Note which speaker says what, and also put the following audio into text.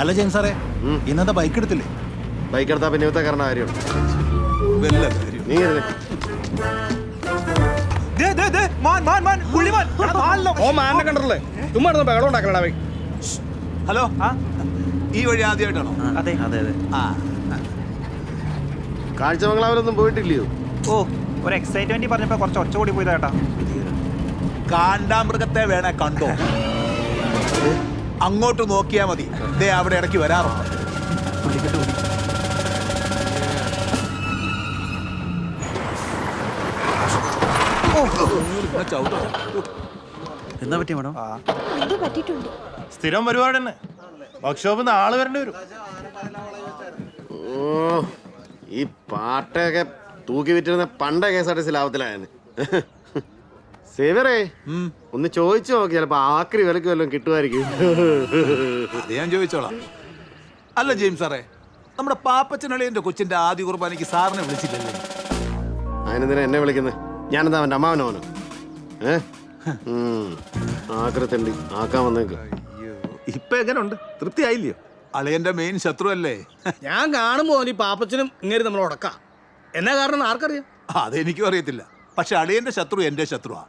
Speaker 1: അല്ല ജെയിംസ് സാറേ, ഇന്നത്തെ ബൈക്ക് എടുത്തില്ലേ?
Speaker 2: ബൈക്ക് എടുത്താ പിന്നെ ഇവത്തെ കാരണം കാര്യമാണ്.
Speaker 1: വല്ല കാര്യം.
Speaker 2: നീ ഇരുന്നേ.
Speaker 1: ഹലോ, ഈ വഴി ആദ്യമായിട്ടാണോ?
Speaker 3: അതെ അതെ അതെ.
Speaker 2: കാഴ്ചമംഗലാവിലൊന്നും പോയിട്ടില്ലയോ?
Speaker 3: ഓ, ഒരു എക്സൈറ്റ്മെന്റ് പറഞ്ഞപ്പോ കുറച്ച് ഒച്ച കൂടി പോയതാ കേട്ടാ.
Speaker 1: കാണ്ടാമൃഗത്തെ വേണേ കണ്ടോ? അങ്ങോട്ട് നോക്കിയാ മതി, ദേ അവിടെ ഇടയ്ക്ക് വരാറുണ്ട്.
Speaker 3: എന്താ പറ്റി മേഡം?
Speaker 4: എന്തോ പറ്റിയിട്ടുണ്ട്.
Speaker 5: സ്ഥിരം പരിപാടി തന്നെ. വർക്ക്ഷോപ്പിൽ നിന്ന് ആള് വരേണ്ടി വരും.
Speaker 2: ഓ, ഈ പാട്ടൊക്കെ തൂക്കി വിറ്റിരുന്ന പണ്ട KSRTC ലാഭത്തിലായെന്ന്. സേവറേ, ഒന്ന് ചോദിച്ചു നോക്കി, ചിലപ്പോ ആക്രി വിലക്ക് വല്ലതും കിട്ടുമായിരിക്കും.
Speaker 1: അത് ഞാൻ ചോദിച്ചോളാം. അല്ല ജെയിംസ് സാറേ, നമ്മുടെ പാപ്പച്ചനളിയന്റെ കൊച്ചിന്റെ ആദ്യ കുർബാനയ്ക്ക് സാറിനെ വിളിച്ചില്ലല്ലേ?
Speaker 2: അതിനെന്തിനാ എന്നെ വിളിക്കുന്നത്? ഞാനെന്താ അവൻ്റെ അമ്മാവനോനോ? ആക്രത്തണ്ടി ആക്കാൻ വന്നേക്ക്.
Speaker 5: ഇപ്പൊ എങ്ങനെയുണ്ട്? തൃപ്തി ആയില്ലയോ?
Speaker 1: അളിയന്റെ മെയിൻ ശത്രു അല്ലേ?
Speaker 6: ഞാൻ കാണുമ്പോ ഈ പാപ്പച്ചനും ഇങ്ങനെ നമ്മൾ ഉടക്കാം. എന്നാ കാരണം ആർക്കറിയാം?
Speaker 1: അതെനിക്കും അറിയത്തില്ല. പക്ഷെ അളിയന്റെ ശത്രു എന്റെ ശത്രുവാ.